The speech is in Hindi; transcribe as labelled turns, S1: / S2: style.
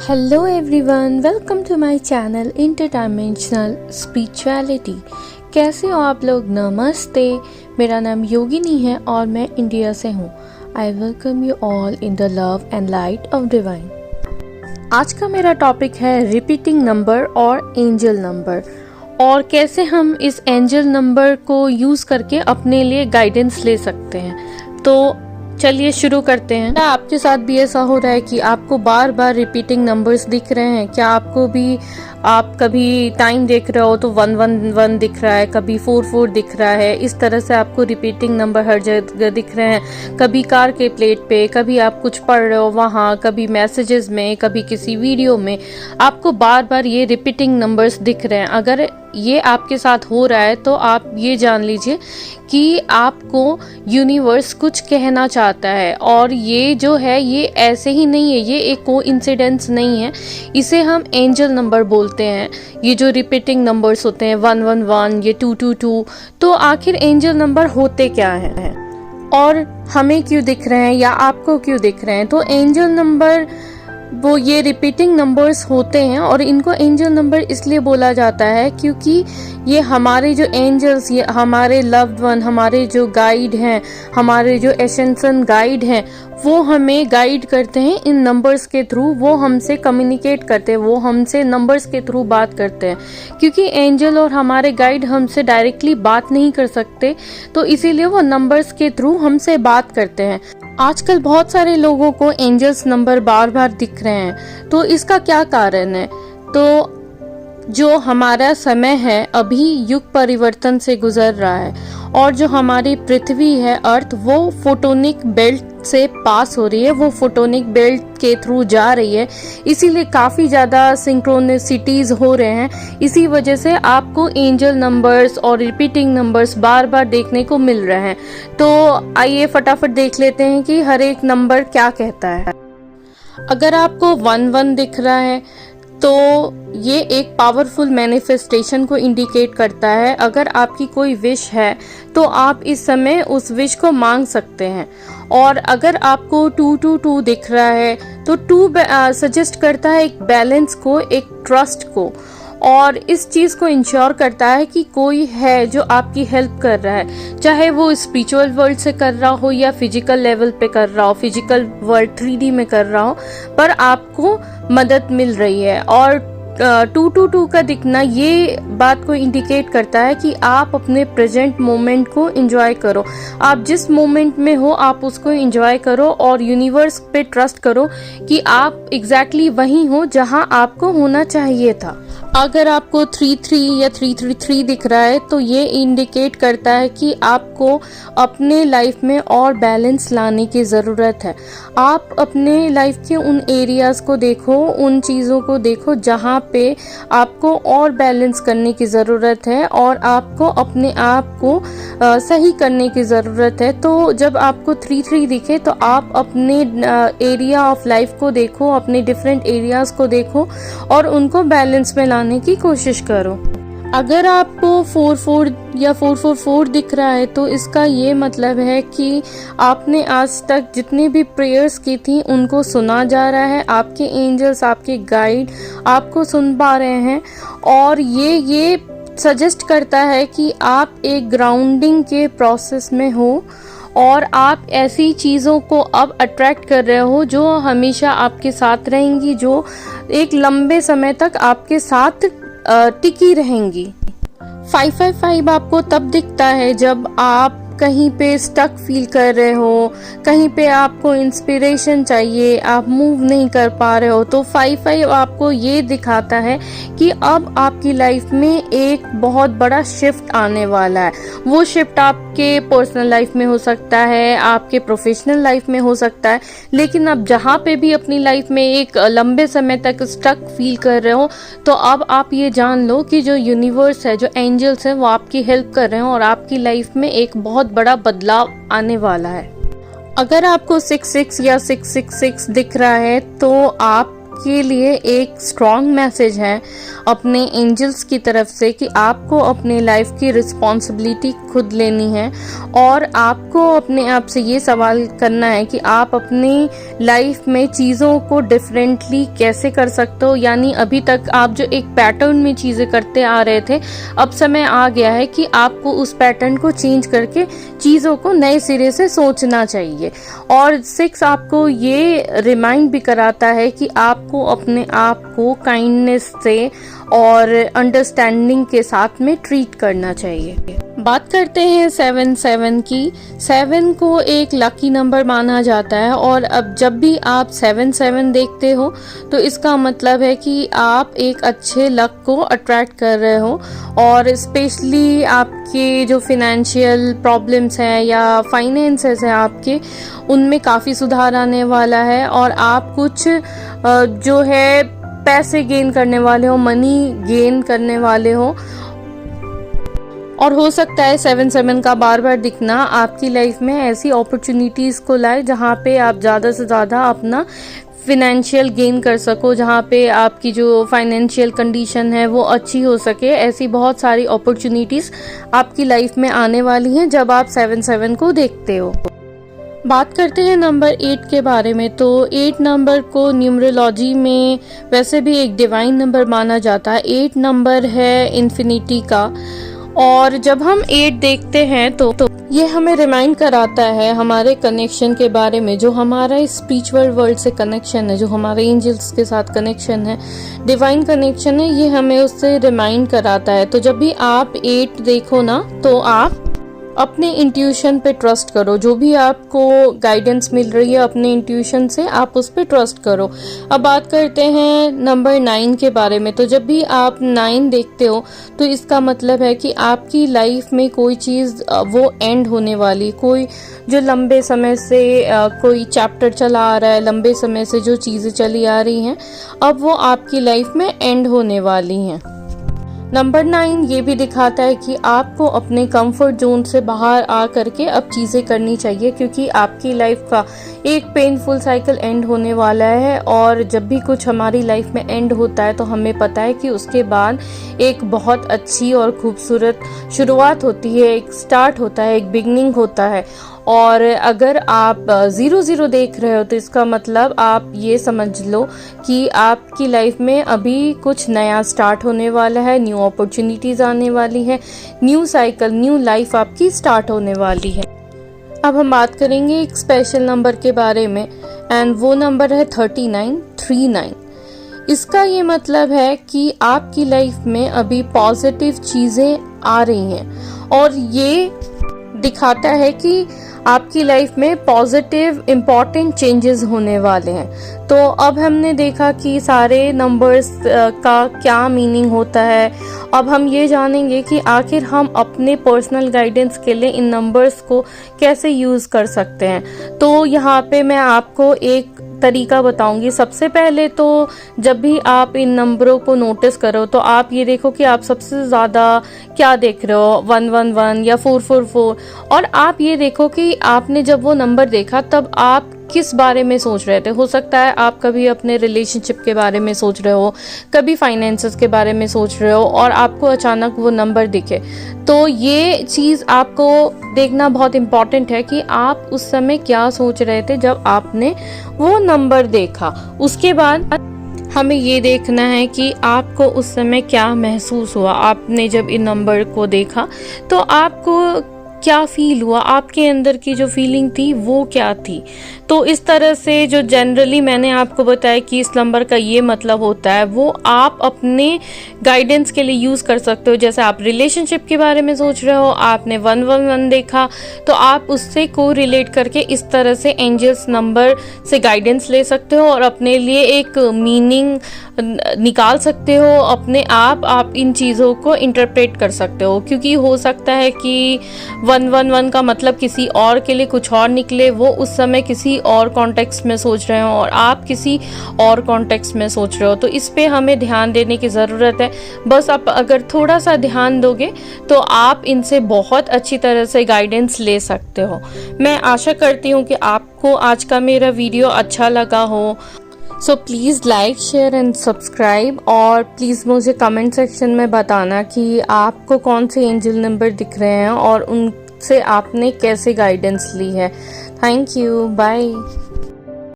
S1: Hello everyone, welcome to my channel interdimensional spirituality. कैसे हो आप लोग? नमस्ते। मेरा नाम योगिनी है और मैं इंडिया से हूँ। I welcome you all in the love and light of divine. आज का मेरा टॉपिक है रिपीटिंग नंबर और एंजल नंबर, और कैसे हम इस एंजल नंबर को यूज़ करके अपने लिए गाइडेंस ले सकते हैं। तो चलिए शुरू करते हैं। क्या आपके साथ भी ऐसा हो रहा है कि आपको बार बार रिपीटिंग नंबर्स दिख रहे हैं? क्या आपको भी, आप कभी टाइम देख रहे हो तो 111 दिख रहा है, कभी 44 दिख रहा है, इस तरह से आपको रिपीटिंग नंबर हर जगह दिख रहे हैं? कभी कार के प्लेट पे, कभी आप कुछ पढ़ रहे हो वहाँ, कभी मैसेजेस में, कभी किसी वीडियो में आपको बार बार ये रिपीटिंग नंबर्स दिख रहे हैं। अगर ये आपके साथ हो रहा है तो आप ये जान लीजिए कि आपको यूनिवर्स कुछ कहना चाहता है, और ये जो है ये ऐसे ही नहीं है, ये एक कोइंसिडेंस नहीं है। इसे हम एंजल नंबर बोलते हैं। ये जो रिपीटिंग नंबर्स होते हैं 111, ये 222, तो आखिर एंजल नंबर होते क्या हैं और हमें क्यों दिख रहे हैं या आपको क्यों दिख रहे हैं? तो एंजल नंबर वो ये रिपीटिंग नंबर्स होते हैं, और इनको एंजल नंबर इसलिए बोला जाता है क्योंकि ये हमारे जो एंजल्स, ये हमारे लव्ड वन, हमारे जो गाइड हैं, हमारे जो एसेंशन गाइड हैं, वो हमें गाइड करते हैं इन नंबर्स के थ्रू। वो हमसे कम्युनिकेट करते हैं, वो हमसे नंबर्स के थ्रू बात करते हैं। क्योंकि एंजल और हमारे गाइड हमसे डायरेक्टली बात नहीं कर सकते, तो इसीलिए वो नंबर्स के थ्रू हमसे बात करते हैं। आजकल बहुत सारे लोगों को एंजल्स नंबर बार बार दिख रहे हैं, तो इसका क्या कारण है? तो जो हमारा समय है अभी युग परिवर्तन से गुजर रहा है, और जो हमारी पृथ्वी है अर्थ, वो फोटोनिक बेल्ट से पास हो रही है, वो फोटोनिक बेल्ट के थ्रू जा रही है। इसीलिए काफ़ी ज़्यादा सिंक्रोनिसिटीज हो रहे हैं। इसी वजह से आपको एंजल नंबर्स और रिपीटिंग नंबर्स बार बार देखने को मिल रहे हैं। तो आइए फटाफट देख लेते हैं कि हर एक नंबर क्या कहता है। अगर आपको 11 दिख रहा है तो ये एक पावरफुल मैनिफेस्टेशन को इंडिकेट करता है। अगर आपकी कोई विश है तो आप इस समय उस विश को मांग सकते हैं। और अगर आपको 222 दिख रहा है तो 2 सजेस्ट करता है एक बैलेंस को, एक ट्रस्ट को, और इस चीज को इंश्योर करता है कि कोई है जो आपकी हेल्प कर रहा है, चाहे वो स्पिरिचुअल वर्ल्ड से कर रहा हो या फिजिकल लेवल पे कर रहा हो, फिजिकल वर्ल्ड 3D में कर रहा हो, पर आपको मदद मिल रही है। और 222 का दिखना ये बात को इंडिकेट करता है कि आप अपने प्रेजेंट मोमेंट को एंजॉय करो। आप जिस मोमेंट में हो आप उसको एंजॉय करो, और यूनिवर्स पे ट्रस्ट करो कि आप एग्जैक्टली वहीं हो जहां आपको होना चाहिए था। अगर आपको 33 या 333 दिख रहा है तो ये इंडिकेट करता है कि आपको अपने लाइफ में और बैलेंस लाने की ज़रूरत है। आप अपने लाइफ के उन एरियाज़ को देखो, उन चीज़ों को देखो जहाँ पे आपको और बैलेंस करने की ज़रूरत है, और आपको अपने आप को सही करने की ज़रूरत है। तो जब आपको 33 दिखे तो आप अपने एरिया ऑफ लाइफ को देखो, अपने डिफरेंट एरियाज़ को देखो, और उनको बैलेंस में लाने की कोशिश करो। अगर आपको 44 या 444 दिख रहा है तो इसका ये मतलब है कि आपने आज तक जितनी भी प्रेयर्स की थी उनको सुना जा रहा है। आपके एंजल्स, आपके गाइड आपको सुन पा रहे हैं, और ये सजेस्ट करता है कि आप एक ग्राउंडिंग के प्रोसेस में हो, और आप ऐसी चीज़ों को अब अट्रैक्ट कर रहे हो जो हमेशा आपके साथ रहेंगी, जो एक लंबे समय तक आपके साथ टिकी रहेंगी। 555 आपको तब दिखता है जब आप कहीं पे स्टक फील कर रहे हो, कहीं पे आपको इंस्पिरेशन चाहिए, आप मूव नहीं कर पा रहे हो, तो 55 आपको ये दिखाता है कि अब आपकी लाइफ में एक बहुत बड़ा शिफ्ट आने वाला है। वो शिफ्ट आपके पर्सनल लाइफ में हो सकता है, आपके प्रोफेशनल लाइफ में हो सकता है, लेकिन अब जहाँ पे भी अपनी लाइफ में एक लंबे समय तक स्टक फील कर रहे हो, तो अब आप ये जान लो कि जो यूनिवर्स है, जो एंजल्स है, वो आपकी हेल्प कर रहे हैं, और आपकी लाइफ में एक बहुत बड़ा बदलाव आने वाला है। अगर आपको 66 या 666 दिख रहा है तो आप आपके लिए एक स्ट्रॉन्ग मैसेज है अपने एंजल्स की तरफ से कि आपको अपने लाइफ की रिस्पॉन्सिबिलिटी खुद लेनी है और आपको अपने आप से ये सवाल करना है कि आप अपनी लाइफ में चीज़ों को डिफरेंटली कैसे कर सकते हो। यानी अभी तक आप जो एक पैटर्न में चीज़ें करते आ रहे थे, अब समय आ गया है कि आपको उस पैटर्न को चेंज करके चीज़ों को नए सिरे से सोचना चाहिए। और 6 आपको ये रिमाइंड भी कराता है कि आपको अपने आप को काइंडनेस से और अंडरस्टैंडिंग के साथ में ट्रीट करना चाहिए। बात करते हैं 7 की। 7 को एक लकी नंबर माना जाता है और अब जब भी आप 7 देखते हो तो इसका मतलब है कि आप एक अच्छे लक को अट्रैक्ट कर रहे हो और स्पेशली आपके जो फिनेंशियल प्रॉब्लम्स हैं या फाइनेंसेस हैं आपके, उनमें काफ़ी सुधार आने वाला है और आप कुछ जो है पैसे गेन करने वाले हो, मनी गेन करने वाले हो। और हो सकता है 7 का बार बार दिखना आपकी लाइफ में ऐसी अपॉर्चुनिटीज़ को लाए जहाँ पे आप ज़्यादा से ज़्यादा अपना फिनेंशियल गेन कर सको, जहाँ पे आपकी जो फाइनेंशियल कंडीशन है वो अच्छी हो सके। ऐसी बहुत सारी अपॉर्चुनिटीज़ आपकी लाइफ में आने वाली हैं जब आप 7 को देखते हो। बात करते हैं नंबर 8 के बारे में। तो 8 नंबर को न्यूमरोलॉजी में वैसे भी एक डिवाइन नंबर माना जाता है। 8 नंबर है इन्फिनिटी का और जब हम 8 देखते हैं तो ये हमें रिमाइंड कराता है हमारे कनेक्शन के बारे में, जो हमारा स्पिरिचुअल वर्ल्ड से कनेक्शन है, जो हमारे एंजल्स के साथ कनेक्शन है, डिवाइन कनेक्शन है, ये हमें उससे रिमाइंड कराता है। तो जब भी आप 8 देखो ना तो आप अपने इंट्यूशन पे ट्रस्ट करो। जो भी आपको गाइडेंस मिल रही है अपने इंट्यूशन से, आप उस पे ट्रस्ट करो। अब बात करते हैं नंबर 9 के बारे में। तो जब भी आप 9 देखते हो तो इसका मतलब है कि आपकी लाइफ में कोई चीज़ वो एंड होने वाली, कोई जो लंबे समय से कोई चैप्टर चला आ रहा है, लंबे समय से जो चीज़ें चली आ रही हैं, अब वो आपकी लाइफ में एंड होने वाली हैं। नंबर 9 ये भी दिखाता है कि आपको अपने कंफर्ट जोन से बाहर आ करके अब चीज़ें करनी चाहिए, क्योंकि आपकी लाइफ का एक पेनफुल साइकिल एंड होने वाला है। और जब भी कुछ हमारी लाइफ में एंड होता है तो हमें पता है कि उसके बाद एक बहुत अच्छी और खूबसूरत शुरुआत होती है, एक स्टार्ट होता है, एक बिगनिंग होता है। और अगर आप 0 देख रहे हो तो इसका मतलब आप ये समझ लो कि आपकी लाइफ में अभी कुछ नया स्टार्ट होने वाला है, न्यू अपॉर्चुनिटीज़ आने वाली है, न्यू साइकिल, न्यू लाइफ आपकी स्टार्ट होने वाली है। अब हम बात करेंगे एक स्पेशल नंबर के बारे में एंड वो नंबर है 39। इसका ये मतलब है कि आपकी लाइफ में अभी पॉजिटिव चीज़ें आ रही हैं और ये दिखाता है कि आपकी लाइफ में पॉजिटिव इम्पॉर्टेंट चेंजेस होने वाले हैं। तो अब हमने देखा कि सारे नंबर्स का क्या मीनिंग होता है। अब हम ये जानेंगे कि आखिर हम अपने पर्सनल गाइडेंस के लिए इन नंबर्स को कैसे यूज़ कर सकते हैं। तो यहाँ पे मैं आपको एक तरीका बताऊंगी। सबसे पहले तो जब भी आप इन नंबरों को नोटिस करो तो आप ये देखो कि आप सबसे ज़्यादा क्या देख रहे हो, 111 या 444। और आप ये देखो कि आपने जब वो नंबर देखा तब आप किस बारे में सोच रहे थे। हो सकता है आप कभी अपने रिलेशनशिप के बारे में सोच रहे हो, कभी फाइनेंसेस के बारे में सोच रहे हो और आपको अचानक वो नंबर दिखे। तो ये चीज़ आपको देखना बहुत इम्पॉर्टेंट है कि आप उस समय क्या सोच रहे थे जब आपने वो नंबर देखा। उसके बाद हमें ये देखना है कि आपको उस समय क्या महसूस हुआ। आपने जब इन नंबर को देखा तो आपको क्या फील हुआ, आपके अंदर की जो फीलिंग थी वो क्या थी। तो इस तरह से जो जनरली मैंने आपको बताया कि इस नंबर का ये मतलब होता है, वो आप अपने गाइडेंस के लिए यूज़ कर सकते हो। जैसे आप रिलेशनशिप के बारे में सोच रहे हो, आपने 111 देखा तो आप उससे को रिलेट करके इस तरह से एंजल्स नंबर से गाइडेंस ले सकते हो और अपने लिए एक मीनिंग निकाल सकते हो। अपने आप इन चीज़ों को इंटरप्रेट कर सकते हो, क्योंकि हो सकता है कि 111 का मतलब किसी और के लिए कुछ और निकले, वो उस समय किसी और कॉन्टेक्स्ट में सोच रहे हो और आप किसी और कॉन्टेक्स्ट में सोच रहे हो। तो इस पे हमें ध्यान देने की ज़रूरत है। बस आप अगर थोड़ा सा ध्यान दोगे तो आप इनसे बहुत अच्छी तरह से गाइडेंस ले सकते हो। मैं आशा करती हूँ कि आपको आज का मेरा वीडियो अच्छा लगा हो। So please like share and subscribe, और प्लीज़ मुझे कमेंट सेक्शन में बताना कि आपको कौन से एंजल नंबर दिख रहे हैं और उनसे आपने कैसे गाइडेंस ली है। Thank you, bye.